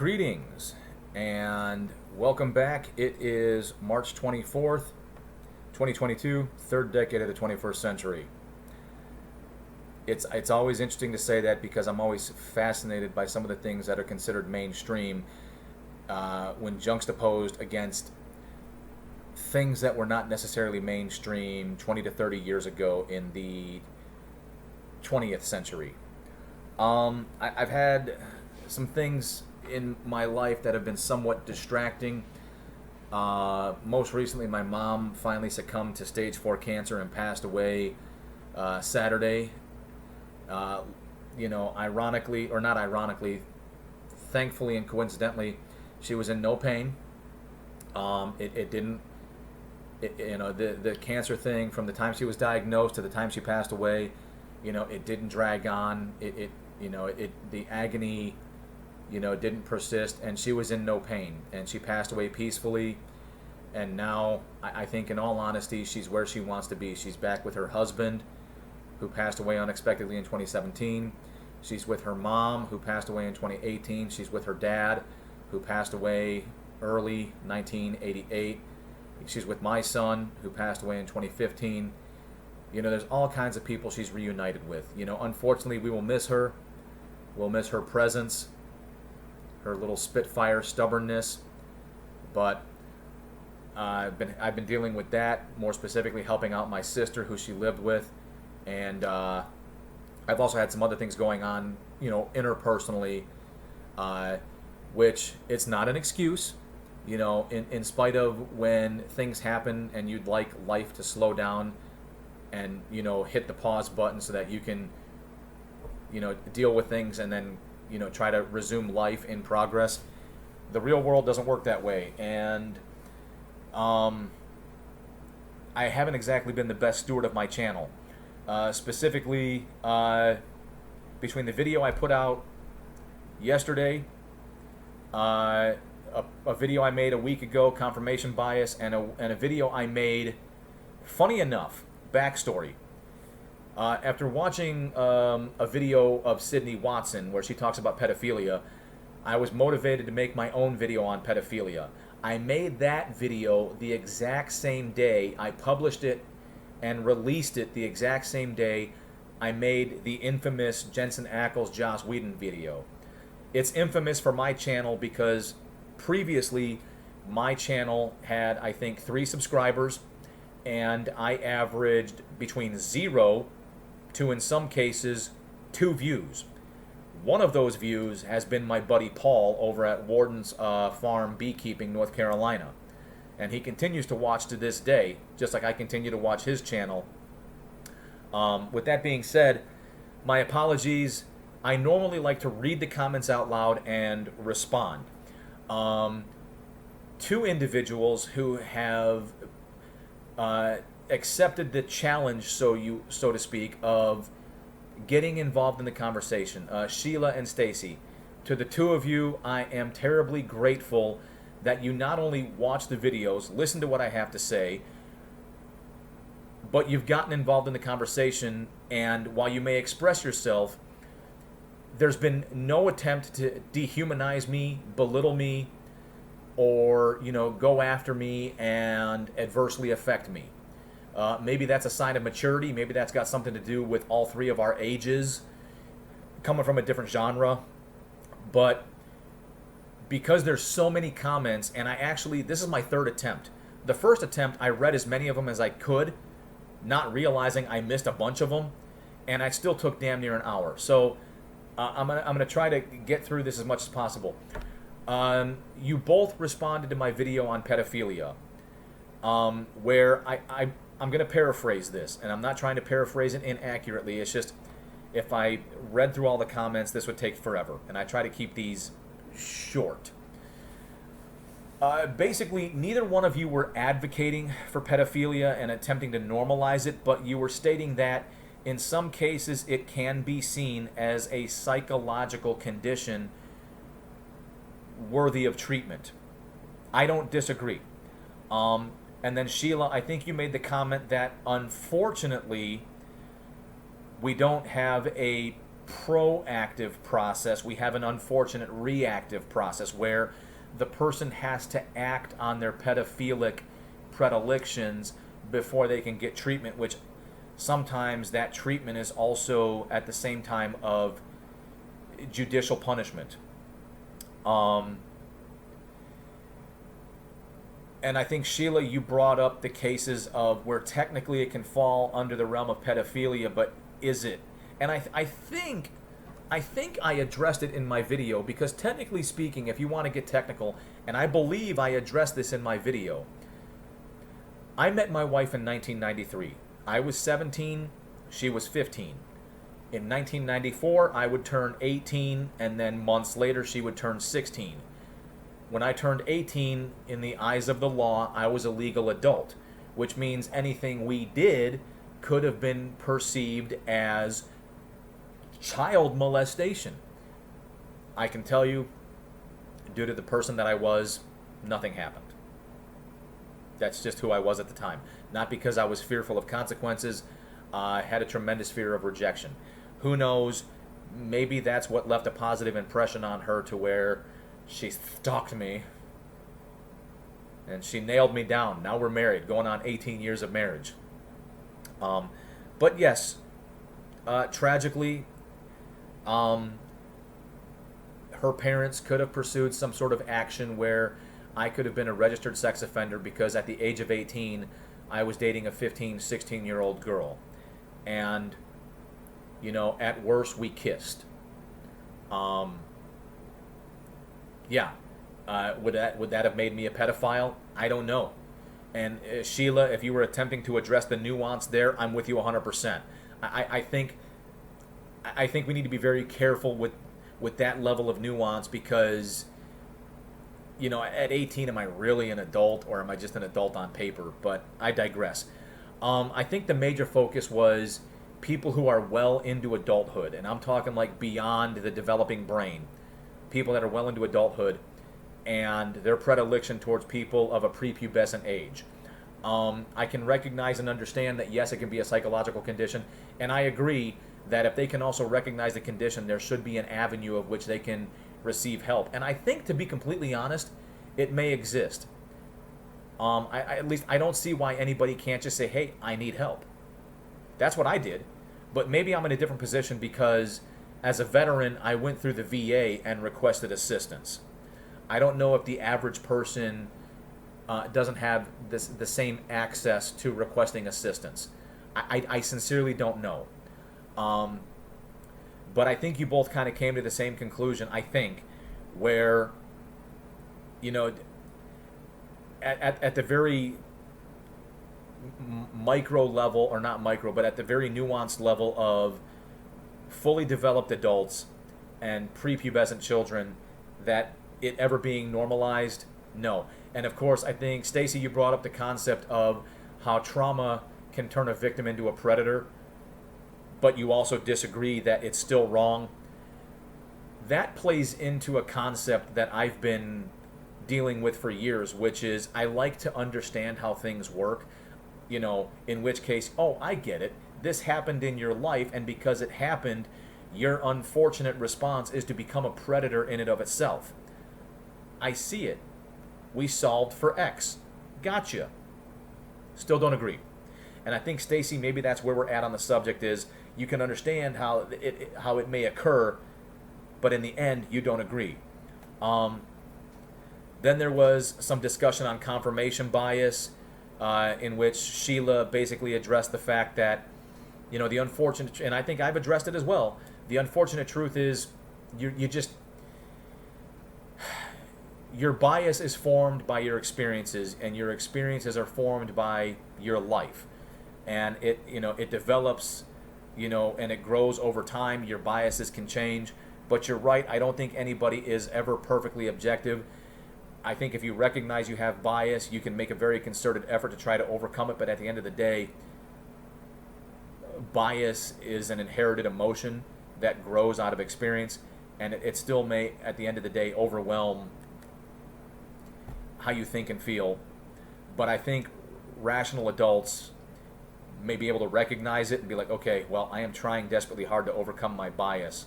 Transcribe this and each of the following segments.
Greetings and welcome back. It is March 24th, 2022, third decade of the 21st century. It's always interesting to say that because I'm always fascinated by some of the things that are considered mainstream when juxtaposed against things that were not necessarily mainstream 20 to 30 years ago in the 20th century. I've had some things in my life that have been somewhat distracting. Most recently, my mom finally succumbed to stage 4 cancer and passed away Saturday. Ironically, or not ironically, thankfully and coincidentally, she was in no pain. The cancer thing from the time she was diagnosed to the time she passed away, it didn't drag on. The agony, didn't persist, and she was in no pain, and she passed away peacefully. And now, I think, in all honesty, she's where she wants to be. She's back with her husband, who passed away unexpectedly in 2017. She's with her mom, who passed away in 2018. She's with her dad, who passed away early 1988. She's with my son, who passed away in 2015. There's all kinds of people she's reunited with. Unfortunately, we will miss her. We'll miss her presence, her little spitfire stubbornness. But I've been dealing with that, more specifically helping out my sister, who she lived with. And I've also had some other things going on, interpersonally, which it's not an excuse. In spite of when things happen and you'd like life to slow down and, hit the pause button so that you can, deal with things and then, try to resume life in progress. The real world doesn't work that way. And I haven't exactly been the best steward of my channel. Specifically, between the video I put out yesterday, a video I made a week ago, confirmation bias, and a video I made, funny enough, backstory. After watching a video of Sydney Watson where she talks about pedophilia, I was motivated to make my own video on pedophilia. I made that video the exact same day. I published it and released it the exact same day I made the infamous Jensen Ackles Joss Whedon video. It's infamous for my channel because previously my channel had, I think, 3 subscribers, and I averaged between 0 to, in some cases, 2 views. One of those views has been my buddy Paul over at Warden's Farm Beekeeping, North Carolina. And he continues to watch to this day, just like I continue to watch his channel. With that being said, my apologies. I normally like to read the comments out loud and respond. 2 individuals who have accepted the challenge, so to speak, of getting involved in the conversation. Sheila and Staci. To the 2 of you, I am terribly grateful that you not only watch the videos, listen to what I have to say, but you've gotten involved in the conversation, and while you may express yourself, there's been no attempt to dehumanize me, belittle me, or, go after me and adversely affect me. Maybe that's a sign of maturity. Maybe that's got something to do with all 3 of our ages coming from a different genre. But because there's so many comments, and this is my 3rd attempt. The first attempt, I read as many of them as I could, not realizing I missed a bunch of them, and I still took damn near an hour. So I'm gonna try to get through this as much as possible. You both responded to my video on pedophilia, where I'm going to paraphrase this, and I'm not trying to paraphrase it inaccurately. It's just, if I read through all the comments, this would take forever, and I try to keep these short. Basically, neither one of you were advocating for pedophilia and attempting to normalize it, but you were stating that in some cases it can be seen as a psychological condition worthy of treatment. I don't disagree. And then Sheila, I think you made the comment that unfortunately we don't have a proactive process, we have an unfortunate reactive process where the person has to act on their pedophilic predilections before they can get treatment, which sometimes that treatment is also at the same time of judicial punishment. And I think, Sheila, you brought up the cases of where technically it can fall under the realm of pedophilia, but is it? And I think I addressed it in my video, because technically speaking, if you want to get technical, and I believe I addressed this in my video, I met my wife in 1993. I was 17, she was 15. In 1994, I would turn 18, and then months later, she would turn 16. When I turned 18, in the eyes of the law, I was a legal adult, which means anything we did could have been perceived as child molestation. I can tell you, due to the person that I was, nothing happened. That's just who I was at the time. Not because I was fearful of consequences. I had a tremendous fear of rejection. Who knows, maybe that's what left a positive impression on her, to where she stalked me and she nailed me down. Now we're married, going on 18 years of marriage. But yes, tragically, her parents could have pursued some sort of action where I could have been a registered sex offender, because at the age of 18, I was dating a 15, 16-year-old girl. And, you know, at worst, we kissed. Yeah. Would that have made me a pedophile? I don't know. And Sheila, if you were attempting to address the nuance there, I'm with you 100%. I think we need to be very careful with that level of nuance, because, you know, at 18, am I really an adult, or am I just an adult on paper? But I digress. I think the major focus was people who are well into adulthood, and I'm talking like beyond the developing brain. People that are well into adulthood, and their predilection towards people of a prepubescent age. I can recognize and understand that, yes, it can be a psychological condition, and I agree that if they can also recognize the condition, there should be an avenue of which they can receive help. And I think, to be completely honest, it may exist. At least I don't see why anybody can't just say, hey, I need help. That's what I did. But maybe I'm in a different position because as a veteran, I went through the VA and requested assistance. I don't know if the average person doesn't have the same access to requesting assistance. I sincerely don't know. But I think you both kind of came to the same conclusion, I think, where, you know, at the very micro level, or not micro, but at the very nuanced level of fully developed adults and prepubescent children, that it ever being normalized, no. And of course, I think, Staci, you brought up the concept of how trauma can turn a victim into a predator, but you also disagree that it's still wrong. That plays into a concept that I've been dealing with for years, which is I like to understand how things work, you know, in which case, oh, I get it. This happened in your life, and because it happened, your unfortunate response is to become a predator in and of itself. I see it. We solved for X. Gotcha. Still don't agree. And I think, Staci, maybe that's where we're at on the subject, is you can understand how it may occur, but in the end, you don't agree. Then there was some discussion on confirmation bias, in which Sheila basically addressed the fact that, you know, the unfortunate, and I think I've addressed it as well, the unfortunate truth is your bias is formed by your experiences, and your experiences are formed by your life. And it develops, and it grows over time. Your biases can change, but you're right. I don't think anybody is ever perfectly objective. I think if you recognize you have bias, you can make a very concerted effort to try to overcome it. But at the end of the day, bias is an inherited emotion that grows out of experience, and it still may, at the end of the day, overwhelm how you think and feel. But I think rational adults may be able to recognize it and be like, okay, well, I am trying desperately hard to overcome my bias.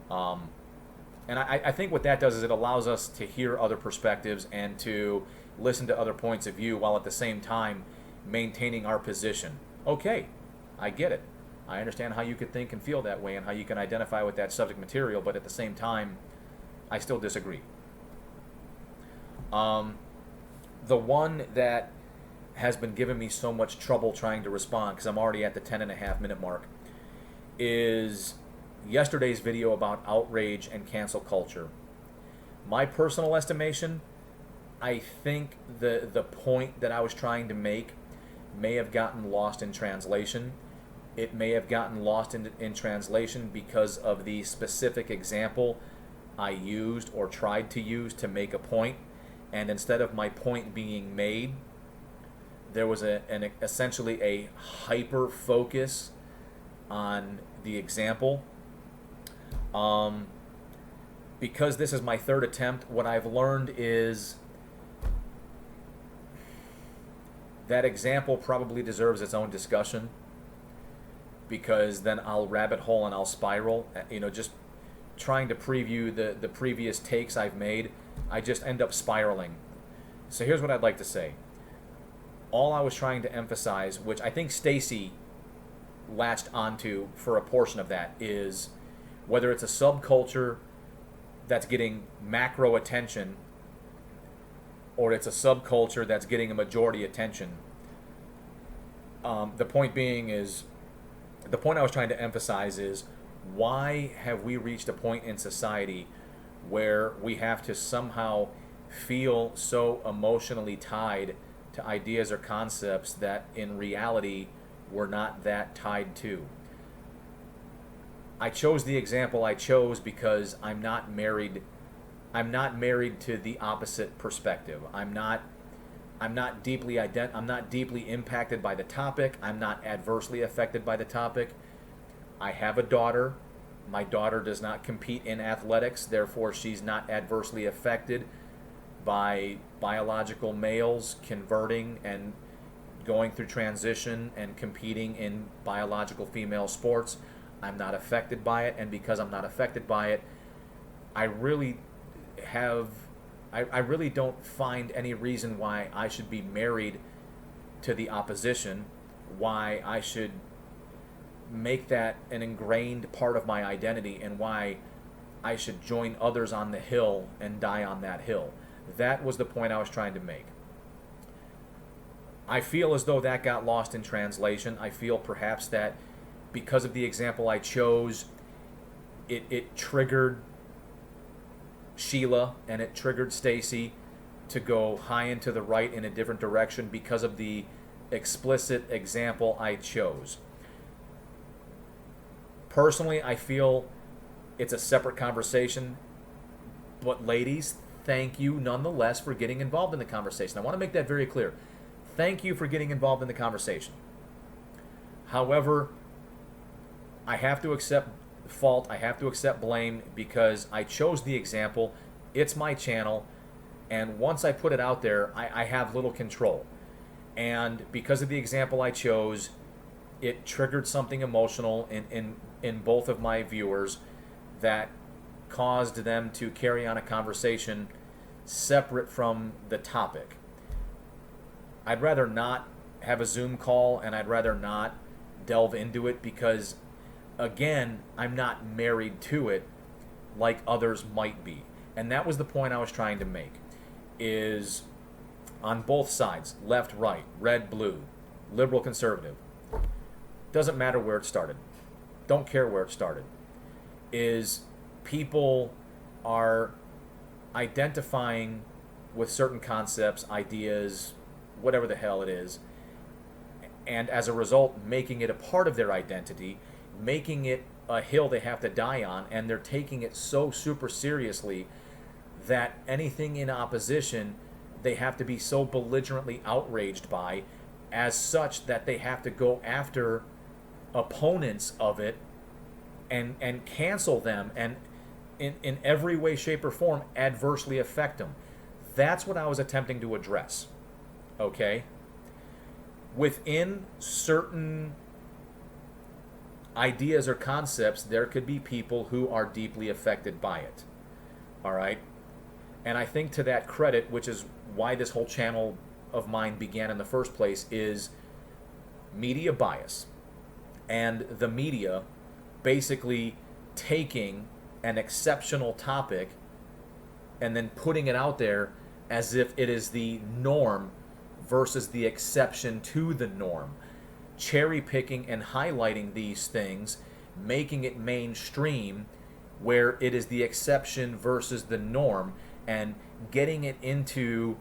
And I think what that does is it allows us to hear other perspectives and to listen to other points of view while at the same time maintaining our position. Okay, I get it. I understand how you could think and feel that way and how you can identify with that subject material, but at the same time, I still disagree. The one that has been giving me so much trouble trying to respond, because I'm already at the 10.5 minute mark, is yesterday's video about outrage and cancel culture. My personal estimation, I think the point that I was trying to make may have gotten lost in translation. It may have gotten lost in translation because of the specific example I used or tried to use to make a point. And instead of my point being made, there was essentially a hyper focus on the example. Because this is my third attempt, what I've learned is that example probably deserves its own discussion, because then I'll rabbit hole and I'll spiral. Just trying to preview the previous takes I've made, I just end up spiraling. So here's what I'd like to say. All I was trying to emphasize, which I think Staci latched onto for a portion of that, is whether it's a subculture that's getting macro attention or it's a subculture that's getting a majority attention. The point I was trying to emphasize is, why have we reached a point in society where we have to somehow feel so emotionally tied to ideas or concepts that in reality we're not that tied to? I chose the example I chose because I'm not married to the opposite perspective. I'm not deeply impacted by the topic. I'm not adversely affected by the topic. I have a daughter. My daughter does not compete in athletics, therefore she's not adversely affected by biological males converting and going through transition and competing in biological female sports. I'm not affected by it, and because I'm not affected by it, I really don't find any reason why I should be married to the opposition, why I should make that an ingrained part of my identity, and why I should join others on the hill and die on that hill. That was the point I was trying to make. I feel as though that got lost in translation. I feel perhaps that because of the example I chose, it triggered Sheila and it triggered Staci to go high and to the right in a different direction because of the explicit example I chose. Personally, I feel it's a separate conversation, but ladies, thank you nonetheless for getting involved in the conversation. I want to make that very clear. Thank you for getting involved in the conversation. However, I have to accept fault, I have to accept blame, because I chose the example. It's my channel, and once I put it out there, I have little control. And because of the example I chose, it triggered something emotional in both of my viewers that caused them to carry on a conversation separate from the topic. I'd rather not have a Zoom call, and I'd rather not delve into it because, again, I'm not married to it like others might be. And that was the point I was trying to make, is on both sides, left, right, red, blue, liberal, conservative, doesn't matter where it started, don't care where it started, is people are identifying with certain concepts, ideas, whatever the hell it is, and as a result making it a part of their identity, making it a hill they have to die on, and they're taking it so super seriously that anything in opposition they have to be so belligerently outraged by, as such that they have to go after opponents of it and cancel them and in every way, shape, or form adversely affect them. That's what I was attempting to address. Okay? within certain ideas or concepts, there could be people who are deeply affected by it. All right? And I think to that credit, which is why this whole channel of mine began in the first place, is media bias. And the media basically taking an exceptional topic and then putting it out there as if it is the norm versus the exception to the norm. Cherry picking and highlighting these things, making it mainstream where it is the exception versus the norm, and getting it into,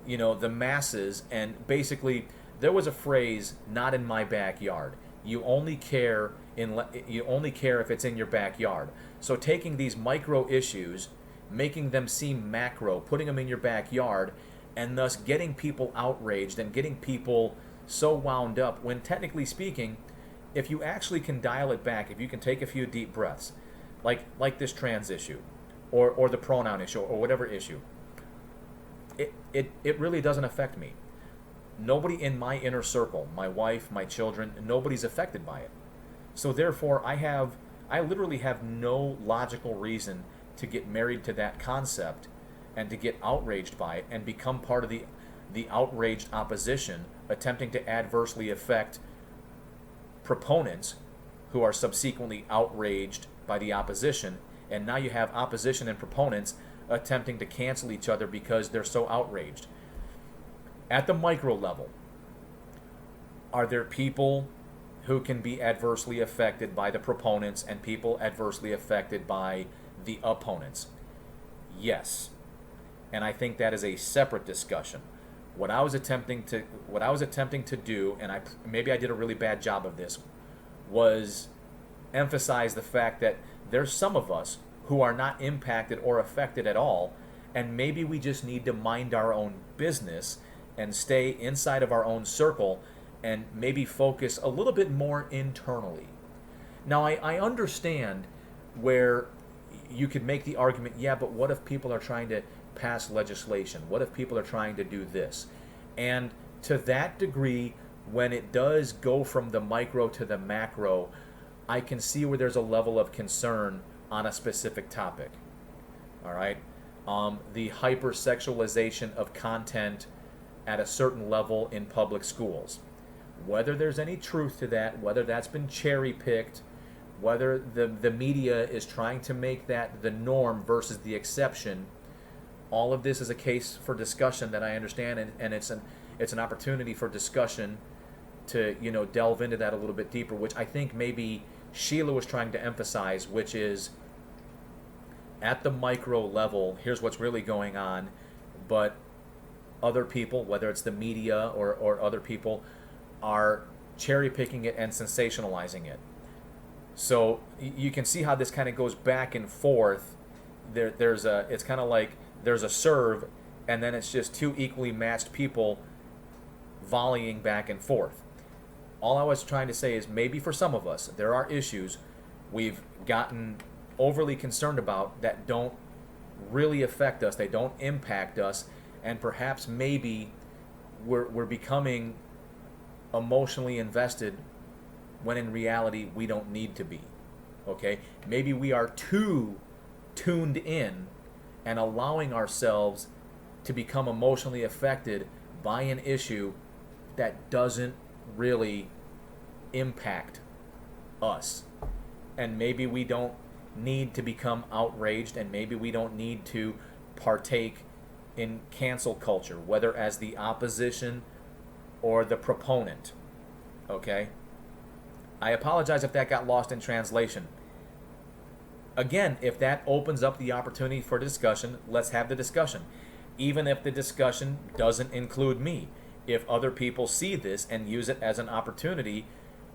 the masses. And basically, there was a phrase, "not in my backyard." You only care if it's in your backyard. So taking these micro issues, making them seem macro, putting them in your backyard, and thus getting people outraged and getting people so wound up, when technically speaking, if you actually can dial it back, if you can take a few deep breaths, like this trans issue, or the pronoun issue, or whatever issue, it really doesn't affect me. Nobody in my inner circle, my wife, my children, nobody's affected by it. So therefore, I literally have no logical reason to get married to that concept and to get outraged by it and become part of the outraged opposition, attempting to adversely affect proponents who are subsequently outraged by the opposition. And now you have opposition and proponents attempting to cancel each other because they're so outraged. At the micro level, are there people who can be adversely affected by the proponents and people adversely affected by the opponents? Yes. And I think that is a separate discussion. What I was attempting to do, and maybe I did a really bad job of this, was emphasize the fact that there's some of us who are not impacted or affected at all, and maybe we just need to mind our own business and stay inside of our own circle and maybe focus a little bit more internally. Now, I understand where you could make the argument, yeah, but what if people are trying to pass legislation? What if people are trying to do this? And to that degree, when it does go from the micro to the macro, I can see where there's a level of concern on a specific topic. All right? The hypersexualization of content at a certain level in public schools. Whether there's any truth to that, whether that's been cherry-picked, whether the media is trying to make that the norm versus the exception, all of this is a case for discussion that I understand, and it's an opportunity for discussion to delve into that a little bit deeper, which I think maybe Sheila was trying to emphasize, which is at the micro level, here's what's really going on, but other people, whether it's the media or other people, are cherry picking it and sensationalizing it. So you can see how this kind of goes back and forth. It's kind of like there's a serve, and then it's just two equally matched people volleying back and forth. All I was trying to say is maybe for some of us, there are issues we've gotten overly concerned about that don't really affect us, they don't impact us, and perhaps maybe we're becoming emotionally invested when in reality we don't need to be. Okay? Maybe we are too tuned in and allowing ourselves to become emotionally affected by an issue that doesn't really impact us. And maybe we don't need to become outraged, and maybe we don't need to partake in cancel culture, whether as the opposition or the proponent. Okay? I apologize if that got lost in translation. Again, if that opens up the opportunity for discussion, let's have the discussion. Even if the discussion doesn't include me. If other people see this and use it as an opportunity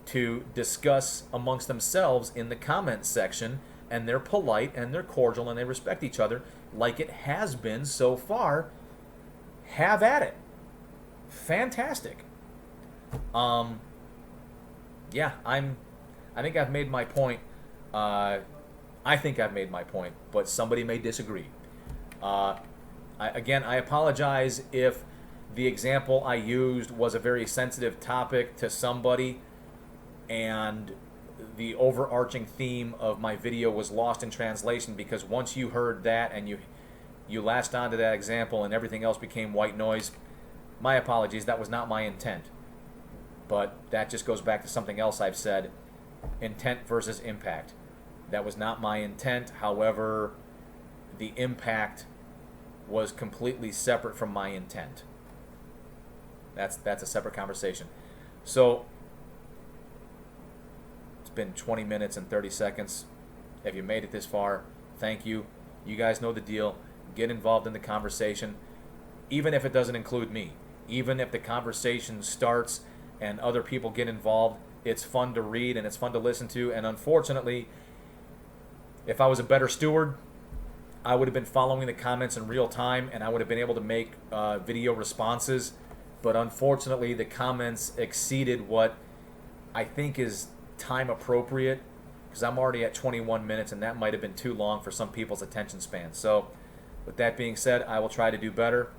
to discuss amongst themselves in the comments section, and they're polite and they're cordial and they respect each other like it has been so far, have at it. Fantastic. Yeah, I think I've made my point. I think I've made my point, but somebody may disagree. I apologize if the example I used was a very sensitive topic to somebody, and the overarching theme of my video was lost in translation, because once you heard that and you latched onto that example and everything else became white noise, my apologies, that was not my intent. But that just goes back to something else I've said, intent versus impact. That was not my intent. However, the impact was completely separate from my intent. That's a separate conversation. So it's been 20 minutes and 30 seconds. If you made it this far, thank you. You guys know the deal. Get involved in the conversation, even if it doesn't include me. Even if the conversation starts and other people get involved, it's fun to read and it's fun to listen to. And unfortunately, if I was a better steward, I would have been following the comments in real time and I would have been able to make video responses. But unfortunately, the comments exceeded what I think is time appropriate, because I'm already at 21 minutes and that might have been too long for some people's attention span. So with that being said, I will try to do better.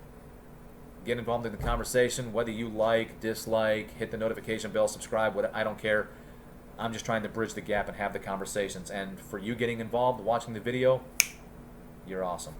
Get involved in the conversation, whether you like, dislike, hit the notification bell, subscribe, I don't care. I'm just trying to bridge the gap and have the conversations. And for you getting involved, watching the video, you're awesome.